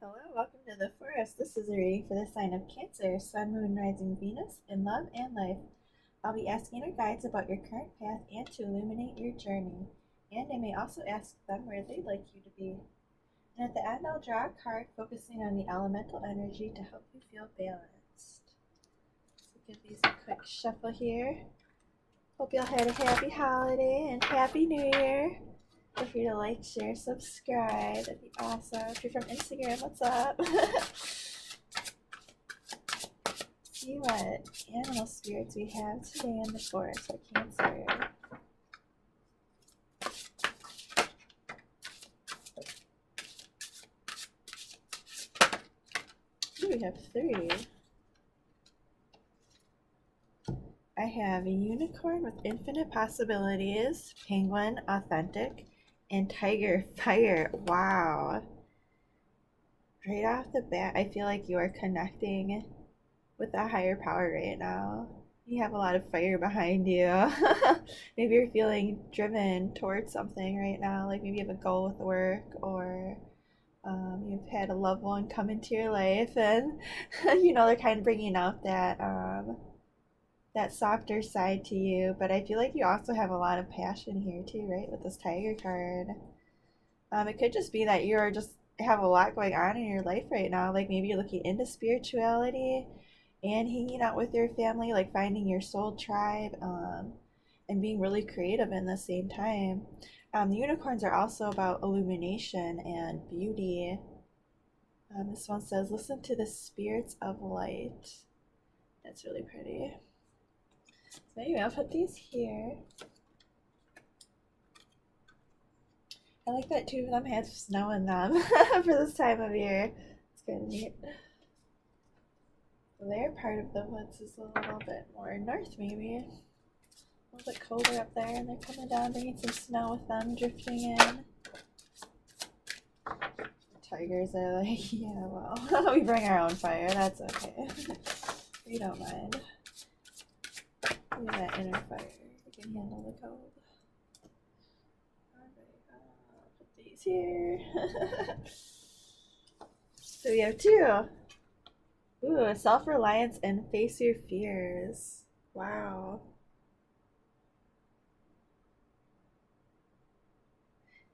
Hello, welcome to the forest. This is a reading for the sign of Cancer, Sun, Moon, Rising, Venus, in love and life. I'll be asking our guides about your current path and to illuminate your journey. And I may also ask them where they'd like you to be. And at the end, I'll draw a card focusing on the elemental energy to help you feel balanced. So give these a quick shuffle here. Hope y'all had a happy holiday and happy new year. Feel free to like, share, subscribe. That'd be awesome. If you're from Instagram, what's up? See what animal spirits we have today in the forest for Cancer. Ooh, we have 3. I have a unicorn with infinite possibilities, penguin, authentic, and tiger, fire. Wow. Right off the bat, I feel like you are connecting with a higher power right now. You have a lot of fire behind you. Maybe you're feeling driven towards something right now. Like maybe you have a goal with work, or you've had a loved one come into your life, and they're kind of bringing out that softer side to you. But I feel like you also have a lot of passion here too, right? With this tiger card. It could just be that you're just have a lot going on in your life right now. Like maybe you're looking into spirituality and hanging out with your family, like finding your soul tribe, and being really creative in the same time. The unicorns are also about illumination and beauty. This one says, listen to the spirits of light. That's really pretty. So anyway, I'll put these here. I like that 2 of them have snow in them for this time of year. It's kind of neat. Their part of the woods is a little bit more north, maybe. A little bit colder up there, and they're coming down, bringing some snow with them, drifting in. Tigers are like, yeah, well, we bring our own fire. That's okay. We don't mind. We have that inner fire. We can handle the cold. Put these here. So we have 2. Ooh, self-reliance and face your fears. Wow.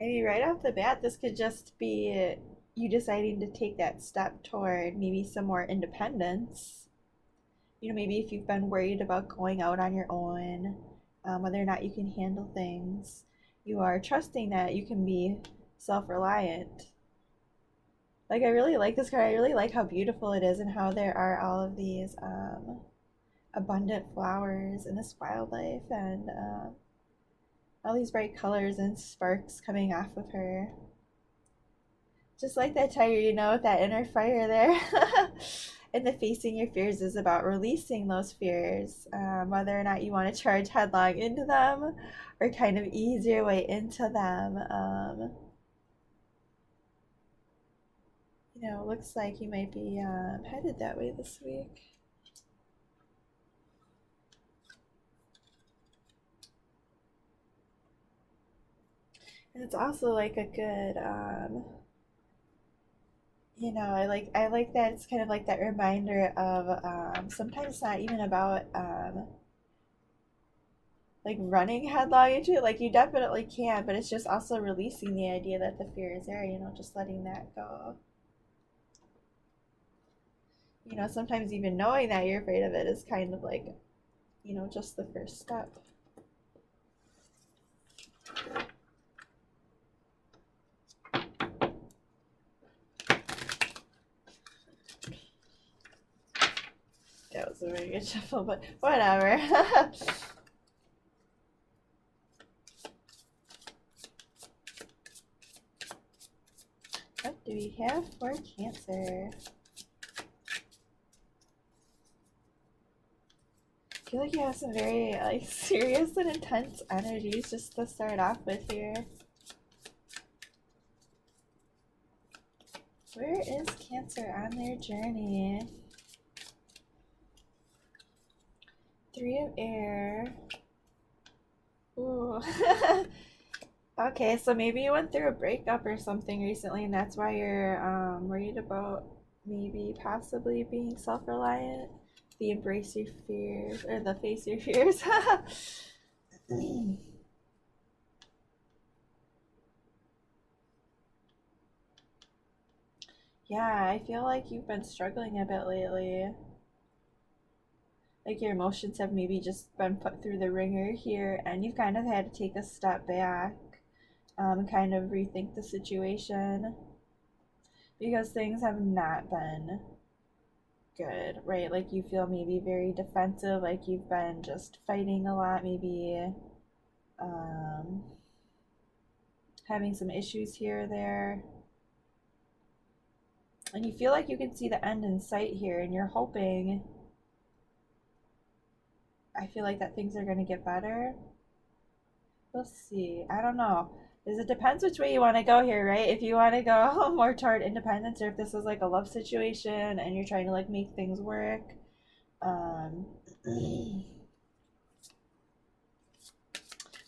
I mean, right off the bat, this could just be you deciding to take that step toward maybe some more independence. Maybe if you've been worried about going out on your own, whether or not you can handle things, you are trusting that you can be self-reliant. Like, I really like this card. I really like how beautiful it is and how there are all of these abundant flowers in this wildlife, and all these bright colors and sparks coming off of her. Just like that tiger, with that inner fire there. And the facing your fears is about releasing those fears, whether or not you want to charge headlong into them or kind of ease your way into them. Looks like you might be headed that way this week. And it's also like a good, I like that it's kind of like that reminder of sometimes it's not even about like running headlong into it. Like you definitely can, but it's just also releasing the idea that the fear is there. Just letting that go. Sometimes even knowing that you're afraid of it is kind of like, just the first step. That was a very good shuffle, but whatever. What do we have for Cancer? I feel like you have some very serious and intense energies just to start off with here. Where is Cancer on their journey? 3 of air. Ooh. Okay, so maybe you went through a breakup or something recently, and that's why you're worried about maybe possibly being self-reliant. The embrace your fears or the face your fears. Yeah, I feel like you've been struggling a bit lately. Like your emotions have maybe just been put through the ringer here, and you've kind of had to take a step back, and kind of rethink the situation because things have not been good, right? Like you feel maybe very defensive, like you've been just fighting a lot, maybe um, having some issues here or there. And you feel like you can see the end in sight here, and you're hoping, I feel like that things are going to get better. We'll see. I don't know. Because it depends which way you want to go here, right? If you want to go more toward independence, or if this is like a love situation and you're trying to like make things work. Um,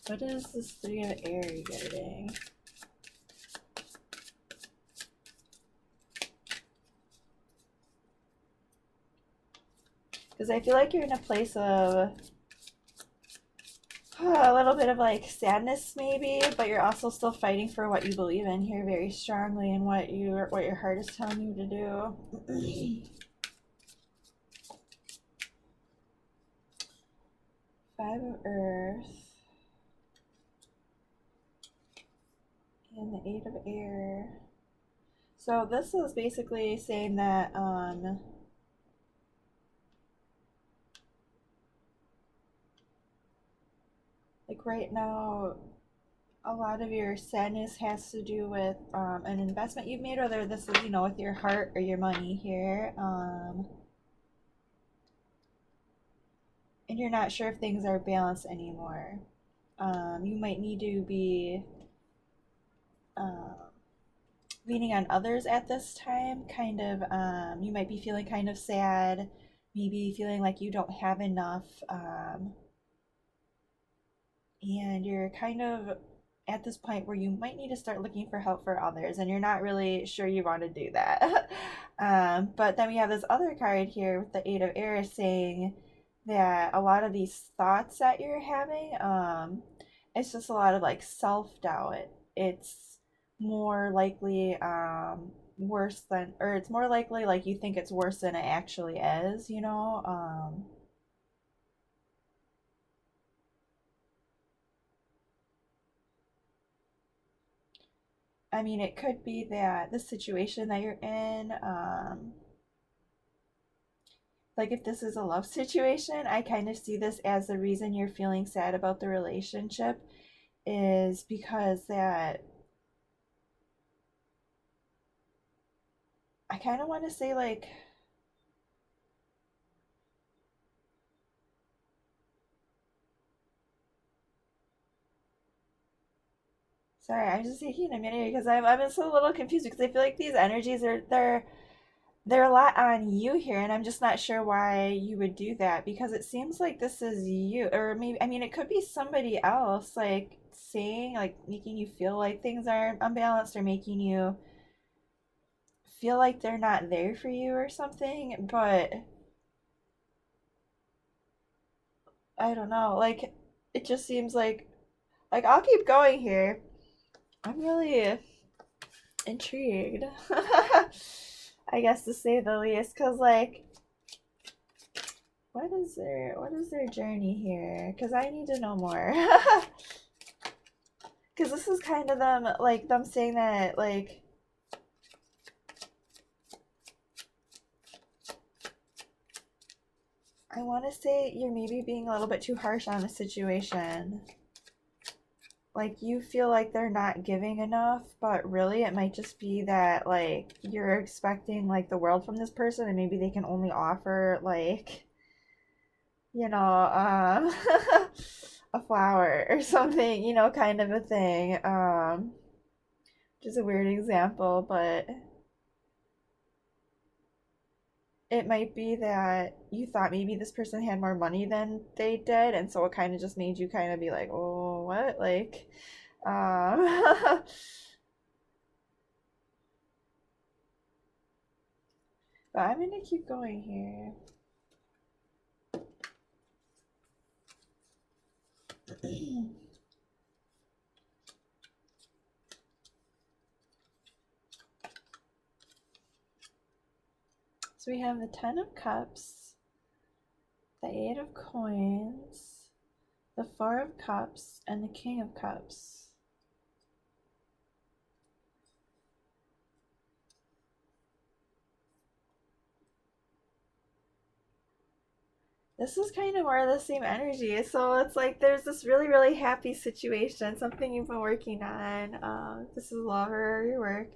what is this three of air you're getting? Because I feel like you're in a place of a little bit of like sadness maybe, but you're also still fighting for what you believe in here very strongly and what your heart is telling you to do. Five of Earth and the Eight of Air. So this is basically saying that like right now a lot of your sadness has to do with an investment you've made, whether this is, with your heart or your money here. And you're not sure if things are balanced anymore. You might need to be um, leaning on others at this time. Kind of, you might be feeling kind of sad, maybe feeling like you don't have enough, and you're kind of at this point where you might need to start looking for help for others, and you're not really sure you want to do that. But then we have this other card here with the Eight of Air saying that a lot of these thoughts that you're having, it's just a lot of like self doubt. It's more likely worse than, or it's more likely like you think it's worse than it actually is. I mean, it could be that the situation that you're in, like if this is a love situation, I kind of see this as the reason you're feeling sad about the relationship is because that I kind of want to say like, sorry, I'm just taking a minute because I'm just a little confused because I feel like these energies are they're a lot on you here, and I'm just not sure why you would do that because it seems like this is you, or maybe, I mean, it could be somebody else, like saying, like making you feel like things are unbalanced or making you feel like they're not there for you or something, but I don't know, like it just seems like I'll keep going here. I'm really intrigued. I guess to say the least, cuz like what is their journey here? Cuz I need to know more. Cuz this is kind of them saying that like I want to say you're maybe being a little bit too harsh on the situation. Like you feel like they're not giving enough, but really it might just be that like you're expecting like the world from this person and maybe they can only offer like, a flower or something, kind of a thing. Which is a weird example, but it might be that you thought maybe this person had more money than they did, and so it kind of just made you kind of be like, oh, what? Like, Um, but I'm gonna keep going here. So we have the Ten of Cups, the Eight of Coins, the Four of Cups, and the King of Cups. This is kind of more of the same energy. So it's like there's this really, really happy situation, something you've been working on. This is love or your work.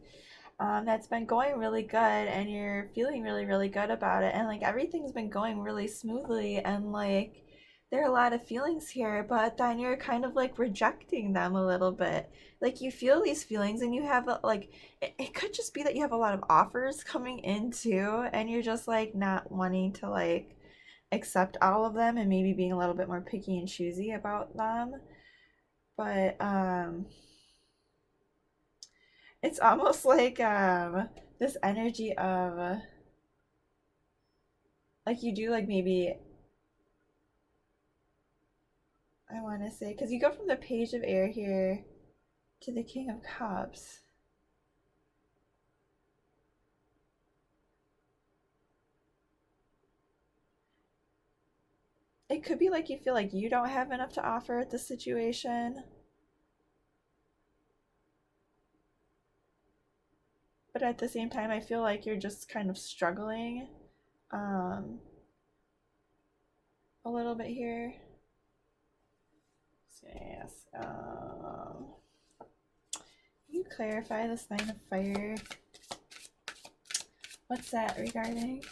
That's been going really good, and you're feeling really, really good about it. And like everything's been going really smoothly, and like there are a lot of feelings here, but then you're kind of like rejecting them a little bit. Like you feel these feelings, and you have like it could just be that you have a lot of offers coming in too, and you're just like not wanting to like accept all of them and maybe being a little bit more picky and choosy about them. But it's almost like this energy of like you do like maybe I want to say because you go from the Page of Air here to the King of Cups. It could be like you feel like you don't have enough to offer at this situation. But at the same time, I feel like you're just kind of struggling um, a little bit here. Yes. Can you clarify this Nine of Fire? What's that regarding?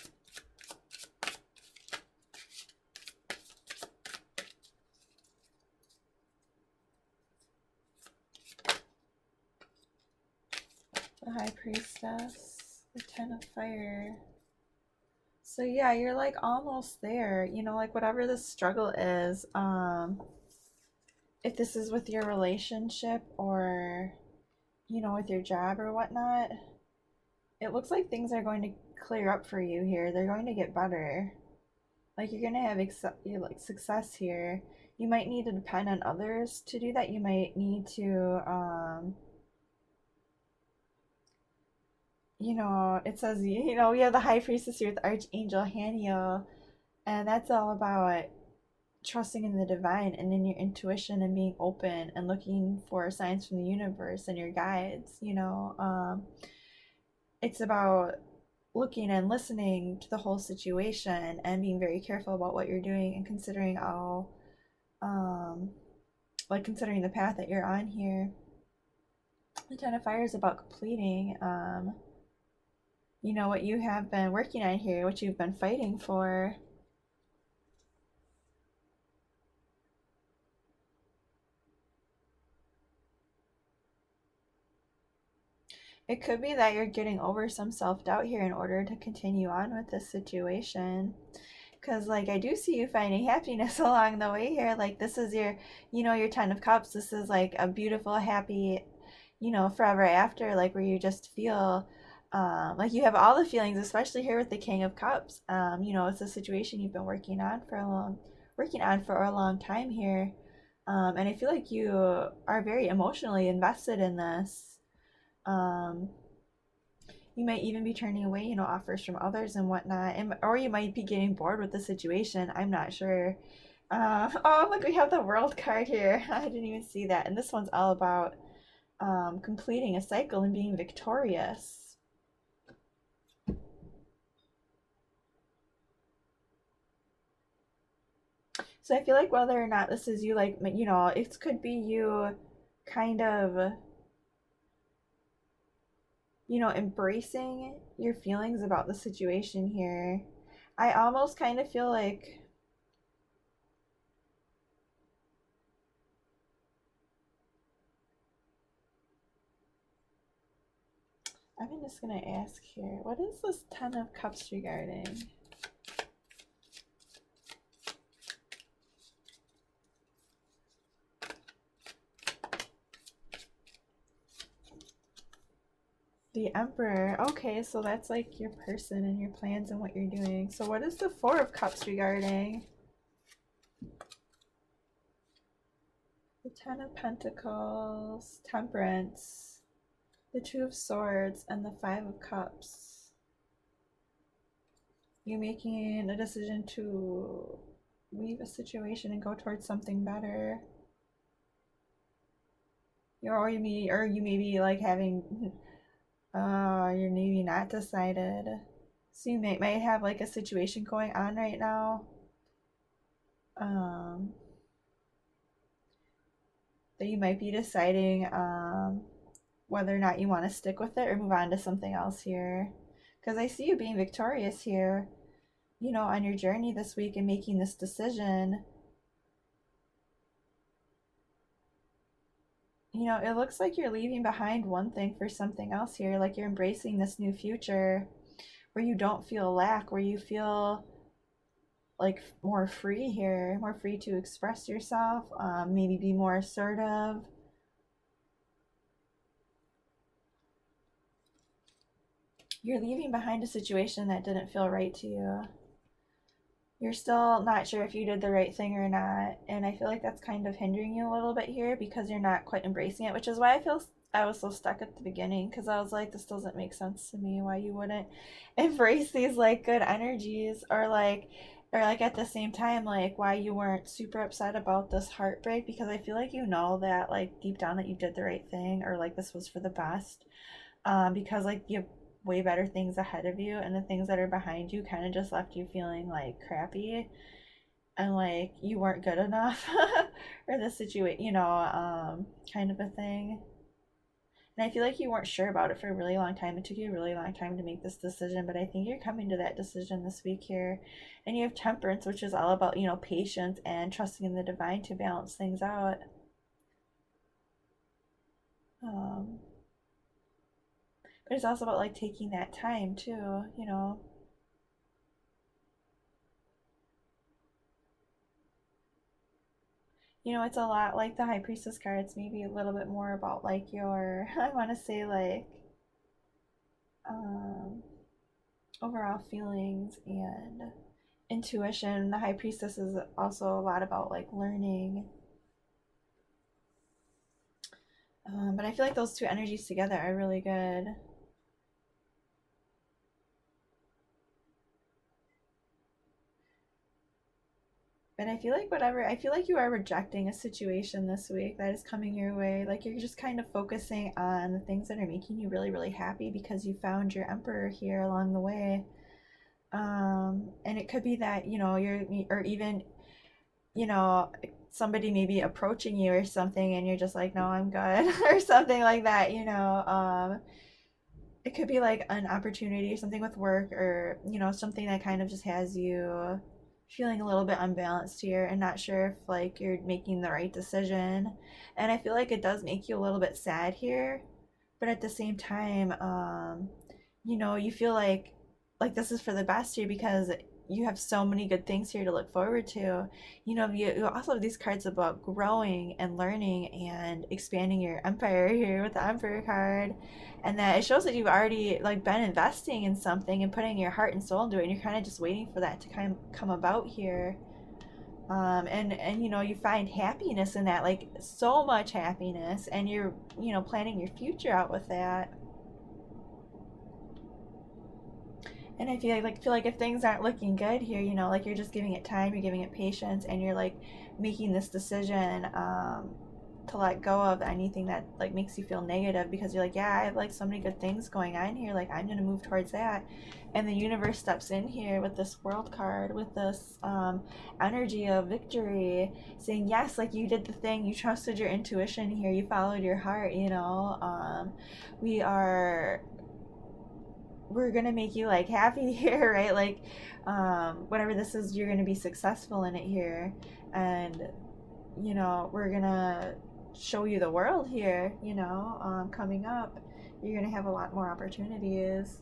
The High Priestess, the Ten of Fire. So yeah, you're like almost there. You know, like whatever the struggle is, if this is with your relationship or, you know, with your job or whatnot, it looks like things are going to clear up for you here. They're going to get better. Like you're gonna have like success here. You might need to depend on others to do that. You might need to you know, it says, you know, we have the high priestess here with Archangel Haniel, and that's all about trusting in the divine and in your intuition and being open and looking for signs from the universe and your guides, you know. It's about looking and listening to the whole situation and being very careful about what you're doing and considering all, um, like considering the path that you're on here. The Ten of Fire is about completing, you know, what you have been working on here, what you've been fighting for. It could be that you're getting over some self-doubt here in order to continue on with this situation. Because, like, I do see you finding happiness along the way here. Like, this is your, you know, your Ten of Cups. This is like a beautiful, happy, you know, forever after, like, where you just feel like you have all the feelings, especially here with the King of Cups. You know, it's a situation you've been working on for a long time here. And I feel like you are very emotionally invested in this. Um, you might even be turning away, you know, offers from others and whatnot, and or you might be getting bored with the situation. I'm not sure. Oh, look, we have the World card here. I didn't even see that. And this one's all about completing a cycle and being victorious. So I feel like whether or not this is you, like, you know, it could be you kind of, you know, embracing your feelings about the situation here. I almost kind of feel like I'm just gonna ask here, what is this Ten of Cups regarding? The Emperor. Okay, so that's like your person and your plans and what you're doing. So what is the Four of Cups regarding? The Ten of Pentacles, Temperance, the Two of Swords, and the Five of Cups. You're making a decision to leave a situation and go towards something better. You may be like having you're maybe not decided. So you might have like a situation going on right now. That you might be deciding whether or not you want to stick with it or move on to something else here. Because I see you being victorious here, you know, on your journey this week and making this decision. You know, it looks like you're leaving behind one thing for something else here. Like you're embracing this new future where you don't feel lack, where you feel like more free here, more free to express yourself, maybe be more assertive. You're leaving behind a situation that didn't feel right to you. You're still not sure if you did the right thing or not, and I feel like that's kind of hindering you a little bit here because you're not quite embracing it, which is why I was so stuck at the beginning, because I was like, this doesn't make sense to me, why you wouldn't embrace these like good energies, or like at the same time, like why you weren't super upset about this heartbreak, because I feel like you know that like deep down that you did the right thing, or like this was for the best, because like you have way better things ahead of you, and the things that are behind you kind of just left you feeling like crappy and like you weren't good enough or the situation, kind of a thing. And I feel like you weren't sure about it for a really long time. It took you a really long time to make this decision, but I think you're coming to that decision this week here. And you have Temperance, which is all about, you know, patience and trusting in the divine to balance things out. Um, but it's also about like taking that time too, you know. You know, it's a lot like the High Priestess card. It's maybe a little bit more about like your, I want to say like, um, overall feelings and intuition. The High Priestess is also a lot about like learning. But I feel like those two energies together are really good. But I feel like you are rejecting a situation this week that is coming your way. Like you're just kind of focusing on the things that are making you really, really happy because you found your Emperor here along the way. And it could be that, you know, or even, you know, somebody maybe approaching you or something and you're just like, no, I'm good, or something like that, you know. It could be like an opportunity or something with work, or, you know, something that kind of just has you feeling a little bit unbalanced here and not sure if like you're making the right decision. And I feel like it does make you a little bit sad here, but at the same time, you know, you feel like this is for the best here because you have so many good things here to look forward to. You know, you also have these cards about growing and learning and expanding your empire here with the Emperor card, and that it shows that you've already like been investing in something and putting your heart and soul into it, and you're kind of just waiting for that to kind of come about here. And you know, you find happiness in that, like so much happiness, and you're, you know, planning your future out with that. And I feel like if things aren't looking good here, you know, like you're just giving it time, you're giving it patience, and you're like making this decision, to let go of anything that like makes you feel negative, because you're like, yeah, I have like so many good things going on here, like I'm gonna move towards that. And the universe steps in here with this World card, with this energy of victory, saying yes, like you did the thing, you trusted your intuition here, you followed your heart, you know. We are we're gonna make you like happy here, right? Like, whatever this is, you're gonna be successful in it here, and you know, we're gonna show you the world here. You know, coming up, you're gonna have a lot more opportunities.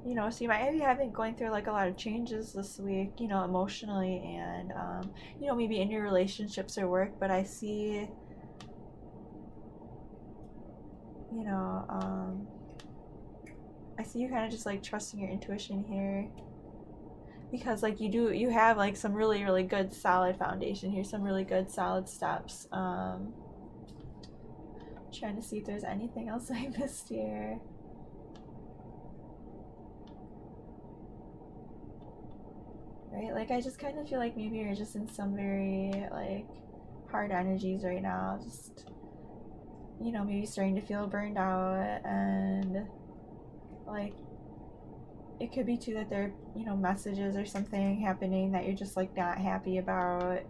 You know, so you might be having going through like a lot of changes this week. You know, emotionally and you know, maybe in your relationships or work. But I see, you know, I see you kind of just like trusting your intuition here because like you have like some really really good solid foundation here, some really good solid steps. Trying to see if there's anything else I missed here. Right, like I just kind of feel like maybe you're just in some very like hard energies right now, just you know, maybe starting to feel burned out, and like it could be too that there are, you know, messages or something happening that you're just like not happy about.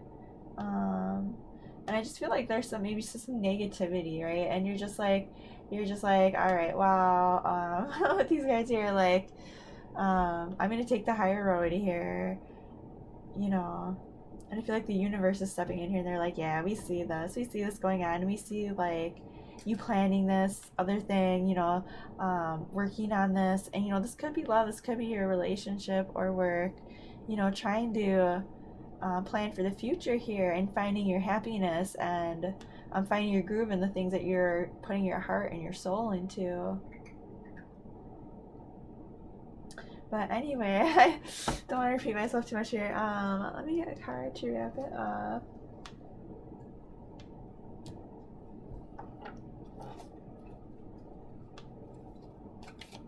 And I just feel like there's some maybe just some negativity, right? And you're just like, all right, well, with these guys here, like, I'm gonna take the higher road here, you know. And I feel like the universe is stepping in here and they're like, yeah, we see this going on, and we see like you planning this other thing, you know, working on this, and you know, this could be love, this could be your relationship or work, you know, trying to plan for the future here and finding your happiness and finding your groove in the things that you're putting your heart and your soul into. But anyway, I don't want to repeat myself too much here. Let me get a card to wrap it up.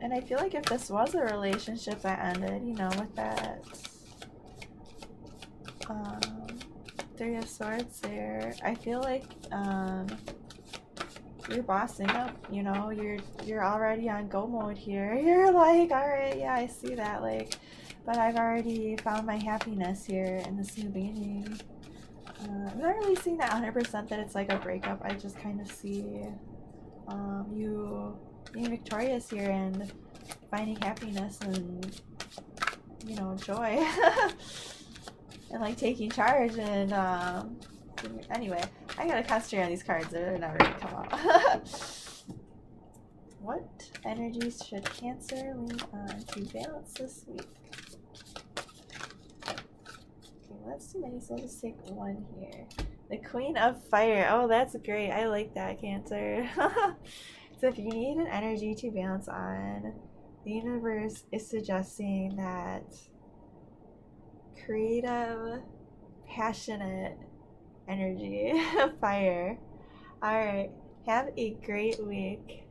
And I feel like if this was a relationship that ended, you know, with that Three of Swords there, I feel like you're bossing up, you know, you're already on go mode here. You're like, all right, yeah, I see that, like, but I've already found my happiness here in this new beginning. I'm not really seeing that 100% that it's like a breakup. I just kind of see you being victorious here and finding happiness and, you know, joy. And like taking charge and anyway, I gotta concentrate on these cards, they're never gonna come out. What energies should Cancer lean on to balance this week? Okay, let's too many, so I'll just take one here. The Queen of Fire. Oh, that's great. I like that, Cancer. So if you need an energy to balance on, the universe is suggesting that creative, passionate energy, fire. All right. Have a great week.